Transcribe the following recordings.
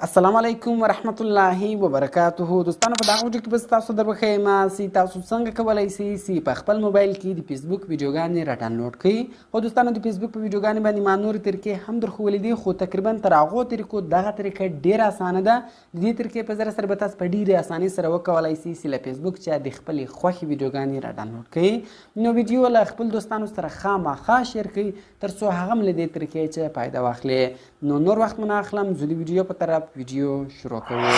السلام علیکم ورحمت الله وبرکاته. دوستانو په دغه ویډیو کې به تاسو در بخښیم چې تاسو څنګه کولی شئ چې په خپل موبایل کې د فیسبوک ویډیوګانې را ډاونلوډ کړئ. خو دوستانو د فیسبوک په ویډیوګانې باندې ما نورې طریقې هم در ښوولې دي، خو تقریبا تر هغو طریقو دغه طریقه ډېره اسانه ده. د دې طریقې په ذریعه سره به تاسو په ډېرې اسانۍ سره وکولی شئ چې له فیسبوک څخه د خپلې خوښې ویډیوګانې را ډاونلوډ کړئ. نو ویډیو له خپل دوستانو سره خامخا شیر کړئ تر څو هغه هم له دې طریقې څخه فایده واخلي. نو نور وخت مو نه اخلم، زه د ویډیو په طرف ویډیو شروع کوو.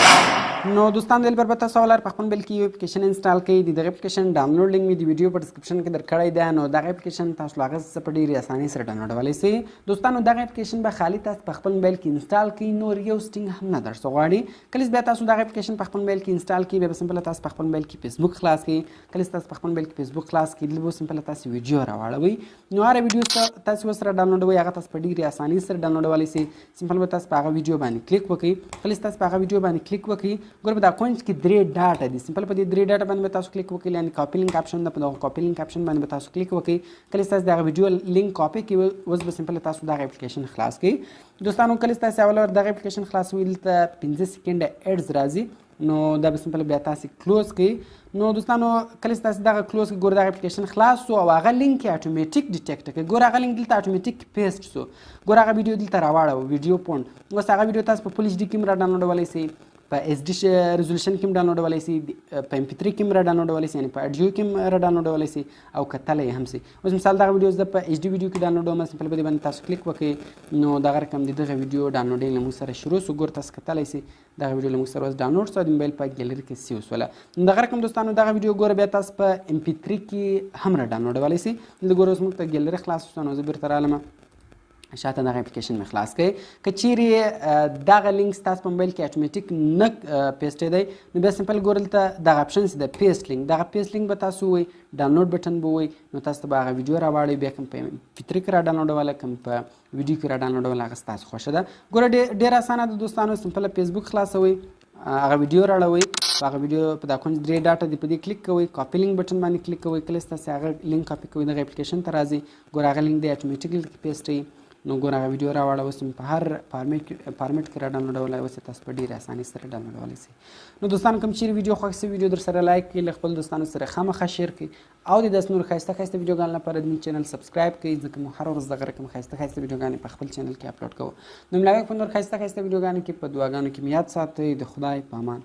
نو دوستان دلبر به تاسو اول په خپل موبایل کې یو اپلیکیشن انسټال کړئ. د دغه اپلیکیشن ډاونلوډ لینک مې د ویډیو په ډسکرپشن کې درکړی دی. نو دغه اپلیکیشن تاسو له هغه څخه په ډېرې اسانۍ سره ډاونلوډولی شئ. دوستانو دغه اپلیکیشن به خالي تاسو په خپل موبایل کې انسټال کړئ، نور یو سټینګ هم نه درڅخه غواړي. کله چې بیا تاسو دغه اپلیکیشن په خپل موبایل کې انسټال کړئ، بیا به سمپل تاسو په خپل موبایل کې فیسبوک خلاص کړئ. کله چې تاسو په خپل موبایل کې فیسبوک خلاص کړئ، دلته به سمپل تاسو ویډیو راواړوئ. نو هر ویډیو تاسو ورسره ډاونلوډوئ، هغه تاسو په ډېرې اسانۍ سره ډاونلوډولی شئ. سمپل به تاسو په هغه ویډیو باندې کلیک وکړئ. کله چې تاسو په هغه ویډیو باندې کلیک وکړئ، ګوره په دا کونج کې 3 ډاټه دي. سمپل په دې 3 ډاټه باندې به تاسو کلیک وکړئ، یعنې کاپي لینک آپشن ده. په دغه کاپي لینک آپشن باندې به تاسو کلیک وکړئ. کله چې تاسو دغه ویډیو لینک کاپي کړئ، اوس به سمپل تاسو دغه اپلیکیشن خلاص کړئ. دوستانو کله چې تاسو اول دغه اپلیکیشن خلاصوئ، دلته 15 سیکنډه ایډز راځي. نو دا به سمپل بیا تاسو کلوز کړئ. نو دوستانو کله چې تاسو دغه کلوز کړئ، ګوره دغه اپلیکیشن خلاص شو او هغه لینک یې اتوماتیک ډیټیکټ کړي. ګوره هغه لینک دلته اتوماتیک پیسټ شو. ګوره هغه ویډیو دلته راواړوه، ویډیو پوینټ. اوس هغه ویډیو تاسو په فل ایچ ډي کې هم را ډاونلوډولی شئ، په ایس ډي ریزولوشن کې هم ډاونلوډولی شئ، په ام پي 3 کې هم را ډاونلوډولی شئ، یعنې په اډیو کې هم را ډاونلوډولی شئ او کتلی یې هم شئ. اوس مثال دغه ویډیو زه په ایچ ډي ویډیو کې ډاونلوډوم، سمپل په دې باندې تاسو کلیک وکړئ. نو دغه رقم د دغه ویډیو ډاونلوډینګ له موږ سره شروع شو. ګوره تاسو کتلی شئ دغه ویډیو له موږ سره اوس ډاونلوډ شوه، د موبایل په ګیلري کې سیو شوله. دغه رقم دوستانو دغه ویډیو ګوره بیا تاسو په ام پي 3 کې هم را ډاونلوډولی شئ. دلته ګوره اوس موږ ته ګیلري خلاص شوه. نو زه بیرته رالم، شاته دغه اپلیکیشن مې خلاص کړئ. که چیرې دغه لینک ستاسو په موبایل کې اتوماتیک نه پیسټېدی، نو بیا سمپل ګوره دلته دغه اپشن چې د پیسټ لینک، دغه پیسټ لینک به تاسو ووایئ، ډاونلوډ بټن به ووایئ. نو تاسو ته به هغه ویډیو راواړئ، بیا کوم په فطري کې را ډاونلوډوله، کوم په ویډیو کې را ډاونلوډوله، هغه ستاسو خوښه ده. ګوره ډېره اسانه ده دوستانو. سمپل فیسبوک خلاصوئ، هغه ویډیو راړوئ، په هغه ویډیو په دا کونج 3 ډاټه دي، په دې کلیک کوئ، کاپي لینک بټن باندې کلیک کوئ. کله چې تاسو هغه لینک کاپي کوئ، دغه اپلیکیشن ته راځئ، ګوره هغه لینک دی اتوماتیکلی پیسټوي. نو ګوره هغه ویډیو راواړه، اوس په هر فارمیټ کې را ډاونلوډولی، اوس یې تاسو په ډېرې اسانۍ سره ډاونلوډولی شئ. نو دوستانو کوم چیرې ویډیو خوښ شي، ویډیو در سره لایک کړئ، له خپل دوستانو سره خامخا شیر کړئ او د داسې نورو ښایسته ښایسته ویډیوګانو لپاره زموږ چینل سبسکرایب کړئ، ځکه موږ هره ورځ دغه رقم ښایسته ښایسته ویډیوګانې په خپل چینل کې اپلوډ کوو. نو ملاقات په نور ښایسته ښایسته ویډیوګانو کې، په دعاګانو کې مې یاد ساتئ. د خدای په امان.